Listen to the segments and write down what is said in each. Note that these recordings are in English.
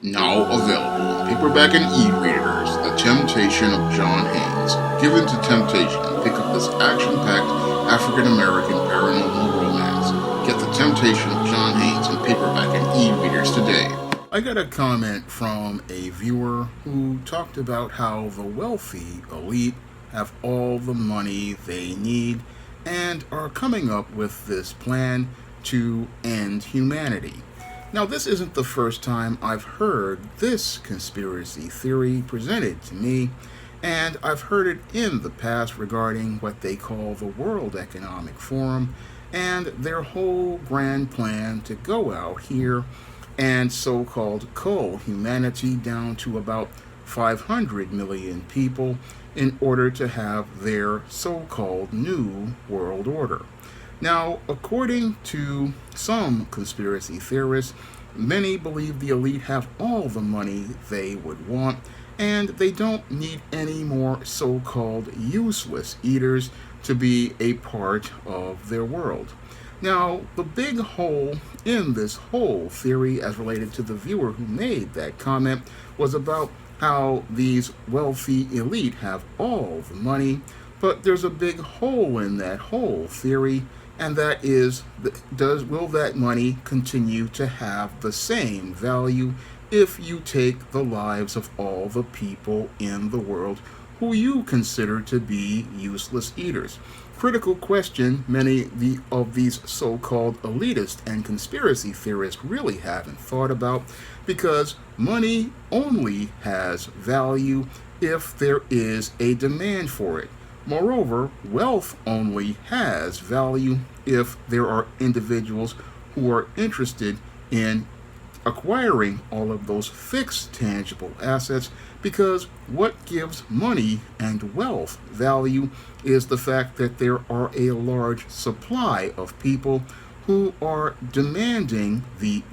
Now available in paperback and e-readers, The Temptation of John Haynes. Given to temptation, pick up this action-packed African-American paranormal romance. Get The Temptation of John Haynes in paperback and e-readers today. I got a comment from a viewer who talked about how the wealthy elite have all the money they need and are coming up with this plan to end humanity. Now, this isn't the first time I've heard this conspiracy theory presented to me, and I've heard it in the past regarding what they call the World Economic Forum and their whole grand plan to go out here and so-called cull humanity down to about 500 million people in order to have their so-called new world order. Now, according to some conspiracy theorists, many believe the elite have all the money they would want, and they don't need any more so-called useless eaters to be a part of their world. Now, the big hole in this whole theory, as related to the viewer who made that comment, was about how these wealthy elite have all the money, but there's a big hole in that whole theory, and that is, will that money continue to have the same value if you take the lives of all the people in the world who you consider to be useless eaters? Critical question many of these so-called elitist and conspiracy theorists really haven't thought about, because money only has value if there is a demand for it. Moreover, wealth only has value if there are individuals who are interested in acquiring all of those fixed tangible assets, because what gives money and wealth value is the fact that there are a large supply of people who are demanding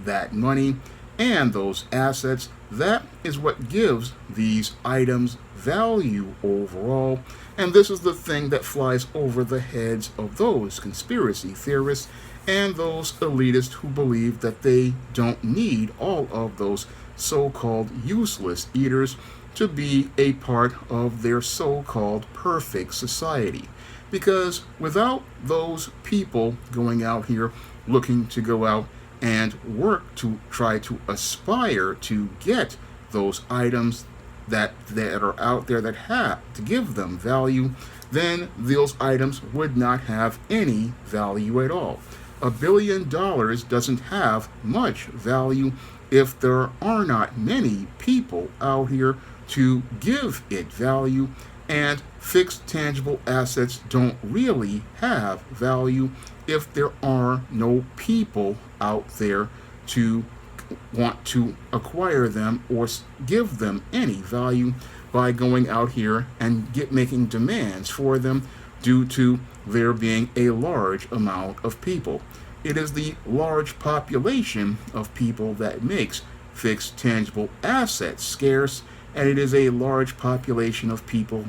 that money and those assets. That is what gives these items value overall, and this is the thing that flies over the heads of those conspiracy theorists and those elitists who believe that they don't need all of those so-called useless eaters to be a part of their so-called perfect society. Because without those people going out here looking to go out and work to try to aspire to get those items that are out there that have to give them value, then those items would not have any value at all. $1 billion doesn't have much value if there are not many people out here to give it value, and fixed tangible assets don't really have value if there are no people out there to want to acquire them or give them any value by going out here and making demands for them due to there being a large amount of people. It is the large population of people that makes fixed tangible assets scarce, and it is a large population of people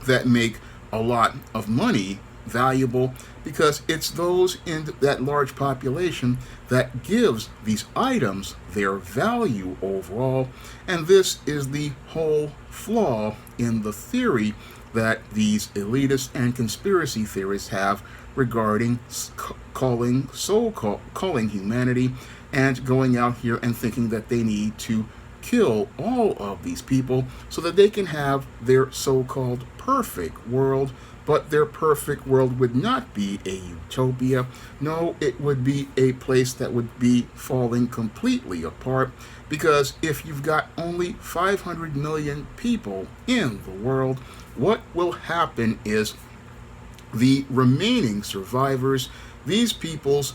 that make a lot of money valuable, because it's those in that large population that gives these items their value overall. And this is the whole flaw in the theory that these elitists and conspiracy theorists have regarding calling humanity and going out here and thinking that they need to kill all of these people so that they can have their so-called perfect world. But their perfect world would not be a utopia. No, it would be a place that would be falling completely apart, because if you've got only 500 million people in the world, what will happen is the remaining survivors, these people's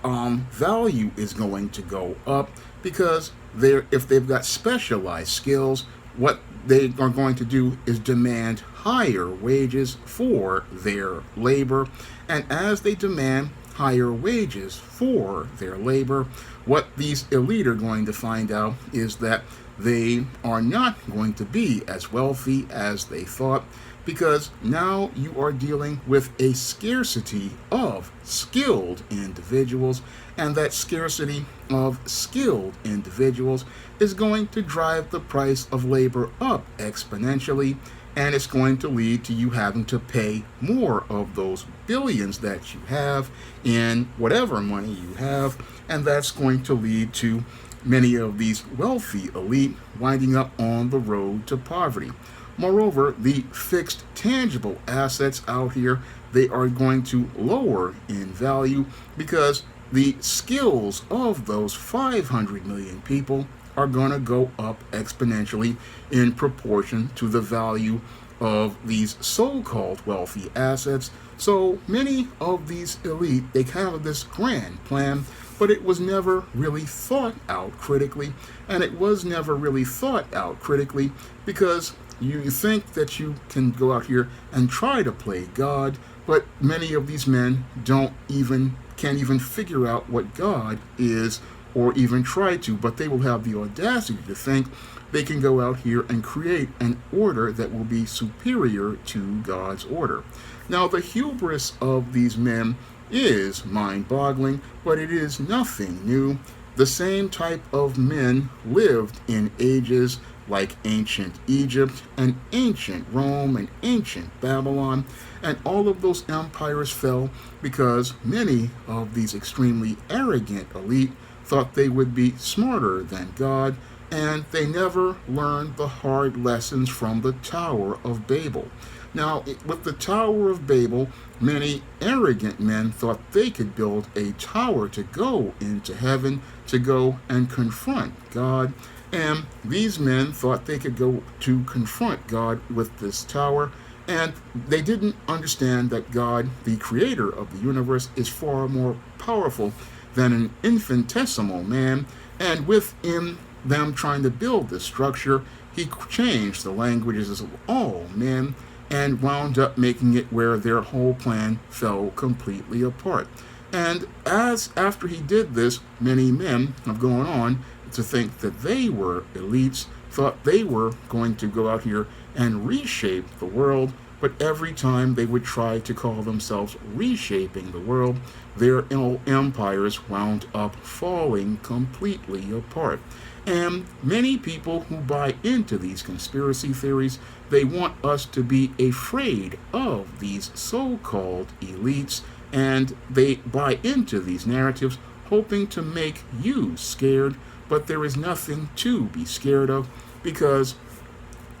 value is going to go up, because if they've got specialized skills, what they are going to do is demand higher wages for their labor. And as they demand higher wages for their labor, what these elite are going to find out is that they are not going to be as wealthy as they thought. because now you are dealing with a scarcity of skilled individuals, and that scarcity of skilled individuals is going to drive the price of labor up exponentially, and it's going to lead to you having to pay more of those billions that you have in whatever money you have, and that's going to lead to many of these wealthy elite winding up on the road to poverty. Moreover, the fixed tangible assets out here, they are going to lower in value because the skills of those 500 million people are going to go up exponentially in proportion to the value of these so-called wealthy assets. So many of these elite, they have this grand plan, but it was never really thought out critically, and it was never really thought out critically because you think that you can go out here and try to play God, but many of these men can't even figure out what God is or even try to, but they will have the audacity to think they can go out here and create an order that will be superior to God's order. Now, the hubris of these men is mind-boggling, but it is nothing new. The same type of men lived in ages like ancient Egypt and ancient Rome and ancient Babylon, and all of those empires fell because many of these extremely arrogant elite thought they would be smarter than God, and they never learned the hard lessons from the Tower of Babel. Now, with the Tower of Babel, many arrogant men thought they could build a tower to go into heaven, to go and confront God. And these men thought they could go to confront God with this tower, and they didn't understand that God, the creator of the universe, is far more powerful than an infinitesimal man, and within them trying to build this structure, he changed the languages of all men and wound up making it where their whole plan fell completely apart. And after he did this, many men have gone on to think that they were elites, thought they were going to go out here and reshape the world, but every time they would try to call themselves reshaping the world, their empires wound up falling completely apart. And many people who buy into these conspiracy theories, they want us to be afraid of these so-called elites, and they buy into these narratives hoping to make you scared, but there is nothing to be scared of because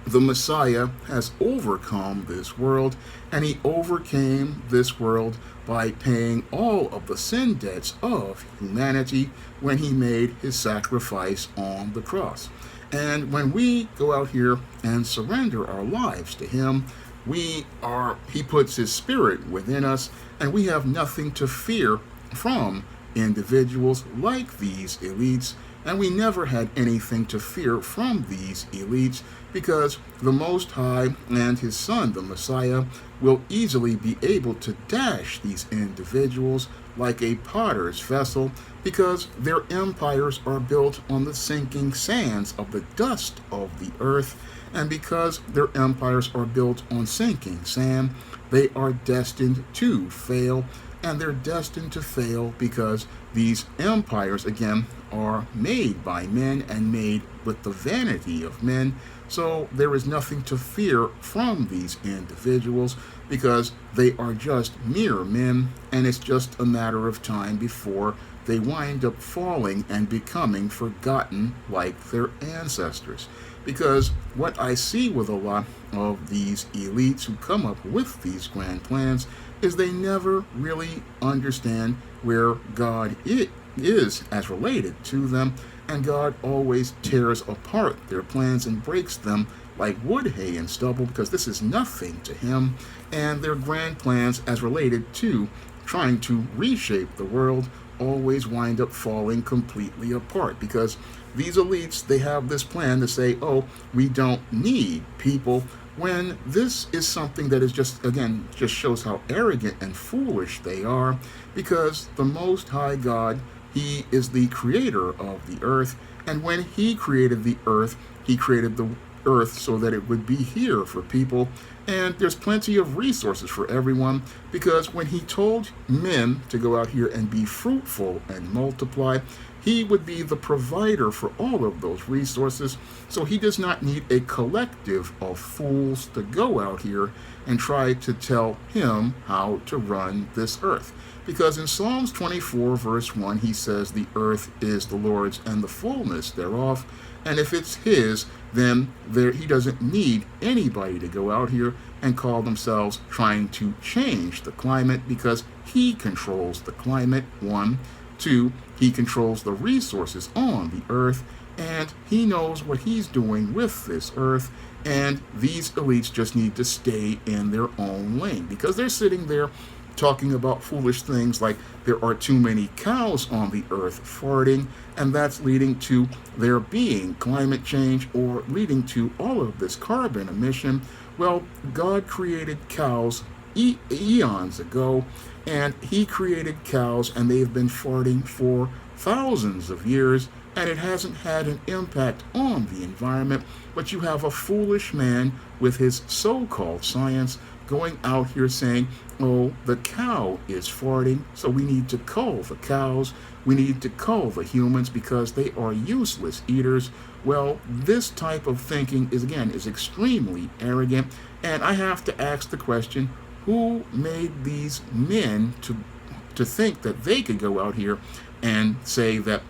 the Messiah has overcome this world, and he overcame this world by paying all of the sin debts of humanity when he made his sacrifice on the cross. And when we go out here and surrender our lives to him, he puts his spirit within us, and we have nothing to fear from individuals like these elites, and we never had anything to fear from these elites because the Most High and his Son, the Messiah, will easily be able to dash these individuals like a potter's vessel because their empires are built on the sinking sands of the dust of the earth, and because their empires are built on sinking sand, they are destined to fail. And they're destined to fail because these empires, again, are made by men and made with the vanity of men. So there is nothing to fear from these individuals because they are just mere men, and it's just a matter of time before they wind up falling and becoming forgotten like their ancestors. Because what I see with a lot of these elites who come up with these grand plans is they never really understand where God is as related to them, and God always tears apart their plans and breaks them like wood, hay, and stubble because this is nothing to him, and their grand plans as related to trying to reshape the world always wind up falling completely apart because these elites, they have this plan to say, oh, we don't need people, when this is something that is just shows how arrogant and foolish they are, because the Most High God, he is the creator of the earth, and when he created the earth, he created the earth so that it would be here for people. And there's plenty of resources for everyone, because when he told men to go out here and be fruitful and multiply, he would be the provider for all of those resources. So he does not need a collective of fools to go out here and try to tell him how to run this earth. Because in Psalms 24, verse 1, he says, the earth is the Lord's and the fullness thereof. And if it's his, then he doesn't need anybody to go out here and call themselves trying to change the climate, because he controls the climate, 1. 2, he controls the resources on the earth, and he knows what he's doing with this earth. And these elites just need to stay in their own lane, because they're sitting there talking about foolish things like there are too many cows on the earth farting, and that's leading to there being climate change, or leading to all of this carbon emission. Well, God created cows eons ago, and he created cows, and they've been farting for thousands of years, and it hasn't had an impact on the environment. But you have a foolish man with his so-called science going out here saying, oh, the cow is farting, so we need to cull the cows, we need to cull the humans because they are useless eaters. Well, this type of thinking is extremely arrogant, and I have to ask the question, who made these men to think that they could go out here and say that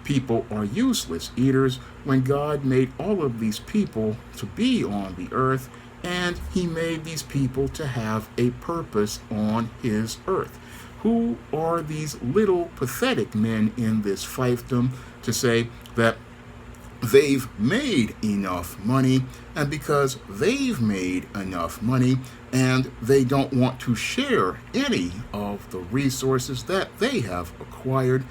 people are useless eaters, when God made all of these people to be on the earth, and he made these people to have a purpose on his earth? Who are these little pathetic men in this fiefdom to say that they've made enough money, and because they've made enough money and they don't want to share any of the resources that they have acquired,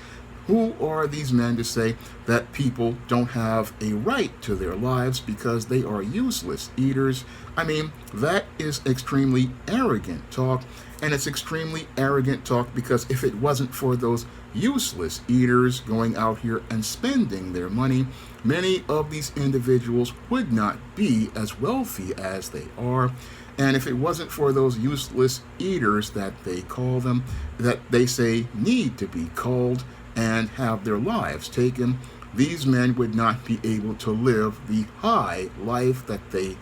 who are these men to say that people don't have a right to their lives because they are useless eaters? I mean, that is extremely arrogant talk, and it's extremely arrogant talk because if it wasn't for those useless eaters going out here and spending their money, many of these individuals would not be as wealthy as they are. And if it wasn't for those useless eaters that they call them, that they say need to be culled and have their lives taken, these men would not be able to live the high life that they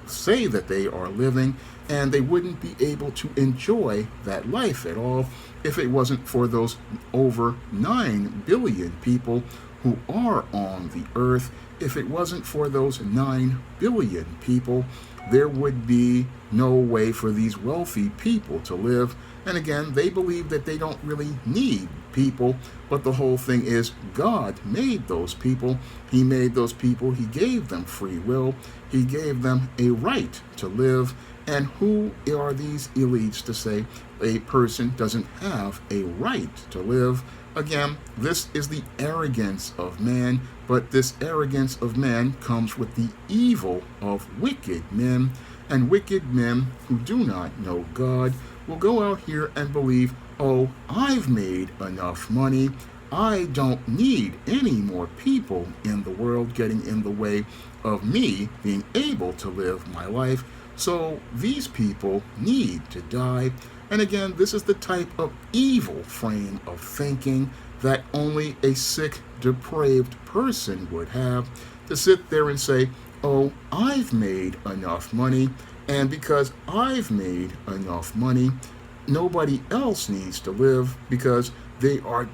say that they are living, and they wouldn't be able to enjoy that life at all if it wasn't for those over 9 billion people who are on the earth. If it wasn't for those 9 billion people, there would be no way for these wealthy people to live. And again, they believe that they don't really need people, but the whole thing is God made those people. He made those people. He gave them free will. He gave them a right to live. And who are these elites to say a person doesn't have a right to live? Again, this is the arrogance of man, but this arrogance of man comes with the evil of wicked men, and wicked men who do not know God will go out here and believe, oh, I've made enough money, I don't need any more people in the world getting in the way of me being able to live my life, so these people need to die. And again, this is the type of evil frame of thinking that only a sick, depraved person would have, to sit there and say, oh, I've made enough money, and because I've made enough money, nobody else needs to live because they are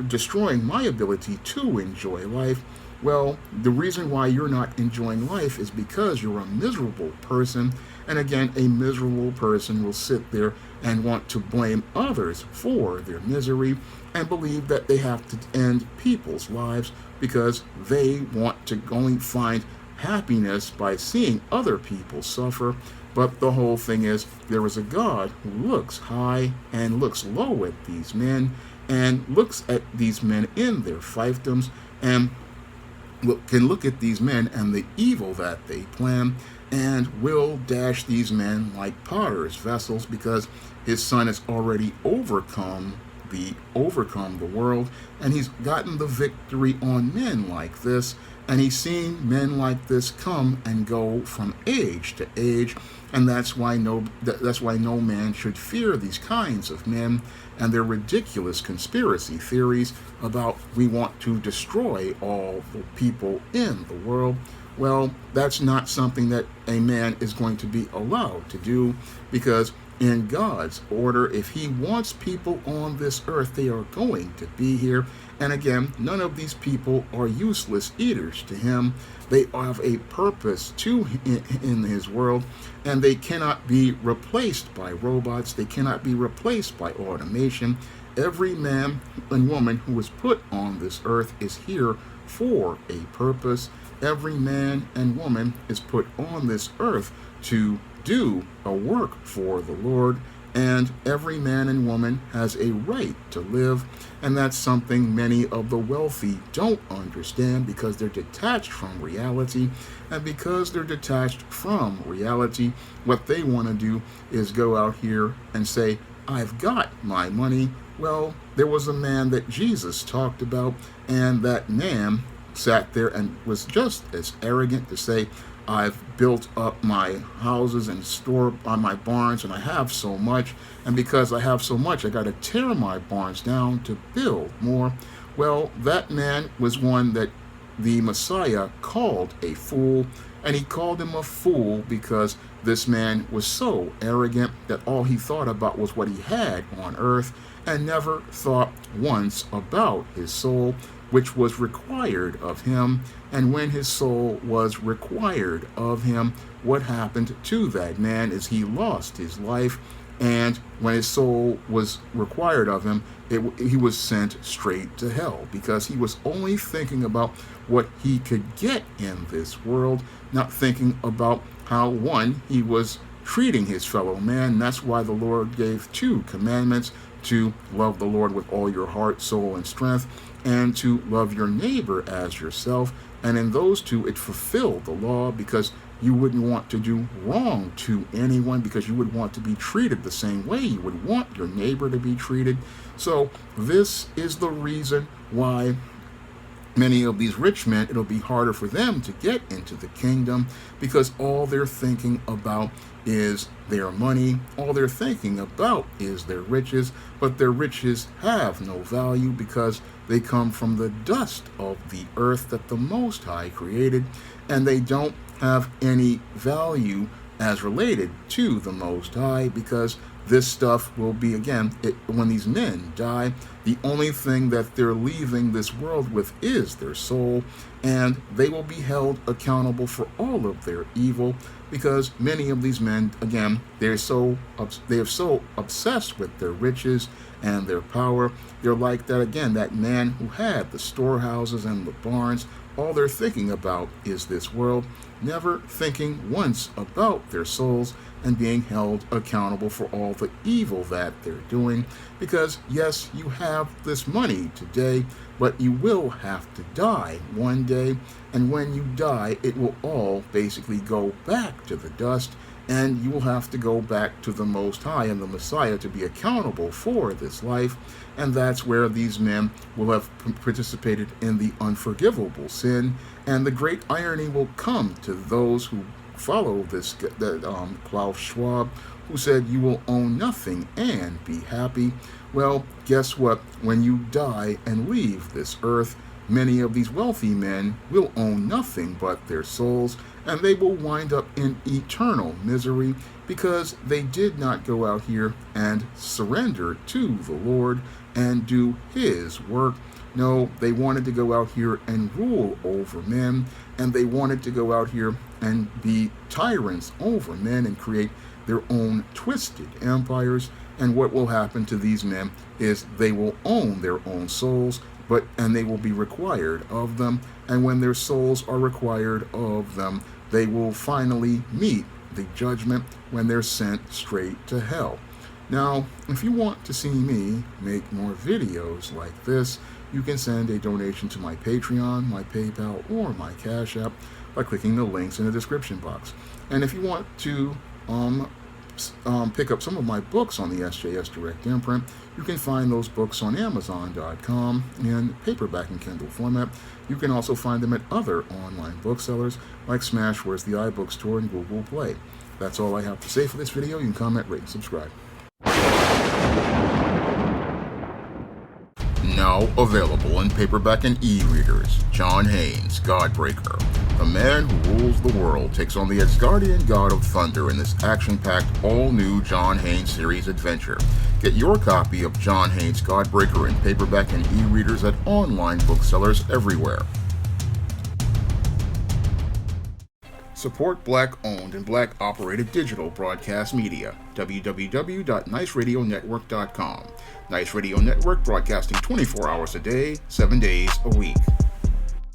destroying my ability to enjoy life. Well, the reason why you're not enjoying life is because you're a miserable person. And again, a miserable person will sit there and want to blame others for their misery and believe that they have to end people's lives because they want to only find happiness by seeing other people suffer. But the whole thing is, there is a God who looks high and looks low at these men and looks at these men in their fiefdoms and can look at these men and the evil that they plan and will dash these men like potter's vessels because his son has already overcome overcome the world, and he's gotten the victory on men like this, and he's seen men like this come and go from age to age, and that's why no man should fear these kinds of men and their ridiculous conspiracy theories about we want to destroy all the people in the world. Well, that's not something that a man is going to be allowed to do, because in God's order, if he wants people on this earth, they are going to be here. And again, none of these people are useless eaters to him. They have a purpose in his world, and they cannot be replaced by robots. They cannot be replaced by automation. Every man and woman who is put on this earth is here for a purpose. Every man and woman is put on this earth to do a work for the Lord, and every man and woman has a right to live, and that's something many of the wealthy don't understand, because they're detached from reality. And because they're detached from reality, what they want to do is go out here and say, I've got my money. Well, there was a man that Jesus talked about, and that man sat there and was just as arrogant to say, I've built up my houses and store on my barns, and I have so much, and because I have so much, I got to tear my barns down to build more. Well, that man was one that the Messiah called a fool, and he called him a fool because this man was so arrogant that all he thought about was what he had on earth, and never thought once about his soul, which was required of him. And when his soul was required of him, what happened to that man is he lost his life. And when his soul was required of him, he was sent straight to hell, because he was only thinking about what he could get in this world, not thinking about how, one, he was treating his fellow man. That's why the Lord gave 2 commandments: to love the Lord with all your heart, soul, and strength, and to love your neighbor as yourself. And in those 2, it fulfilled the law, because you wouldn't want to do wrong to anyone, because you would want to be treated the same way you would want your neighbor to be treated. So this is the reason why many of these rich men, it'll be harder for them to get into the kingdom, because all they're thinking about is their money. All they're thinking about is their riches, but their riches have no value, because they come from the dust of the earth that the Most High created, and they don't have any value as related to the Most High, because this stuff will be, again, when these men die, the only thing that they're leaving this world with is their soul, and they will be held accountable for all of their evil, because many of these men, again, they are so obsessed with their riches and their power. They're like that, again, that man who had the storehouses and the barns. All they're thinking about is this world, never thinking once about their souls and being held accountable for all the evil that they're doing. Because yes, you have this money today, but you will have to die one day, and when you die, it will all basically go back to the dust, and you will have to go back to the Most High and the Messiah to be accountable for this life. And that's where these men will have participated in the unforgivable sin, and the great irony will come to those who follow this, Klaus Schwab, who said you will own nothing and be happy. Well, guess what? When you die and leave this earth, many of these wealthy men will own nothing but their souls, and they will wind up in eternal misery, because they did not go out here and surrender to the Lord and do his work. No, they wanted to go out here and rule over men, and they wanted to go out here and be tyrants over men and create their own twisted empires. And what will happen to these men is they will own their own souls, and they will be required of them. And when their souls are required of them, they will finally meet the judgment when they're sent straight to hell. Now, if you want to see me make more videos like this, you can send a donation to my Patreon, my PayPal, or my Cash App by clicking the links in the description box. And if you want to pick up some of my books on the SJS Direct Imprint, you can find those books on Amazon.com in paperback and Kindle format. You can also find them at other online booksellers like Smashware's The iBookstore and Google Play. That's all I have to say for this video. You can comment, rate, and subscribe. Now available in paperback and e-readers, John Haynes, Godbreaker. The man who rules the world takes on the Asgardian god of thunder in this action-packed, all-new John Haynes series adventure. Get your copy of John Haynes, Godbreaker in paperback and e-readers at online booksellers everywhere. Support Black-owned and Black-operated digital broadcast media. www.niceradionetwork.com. Nice Radio Network, broadcasting 24 hours a day, 7 days a week.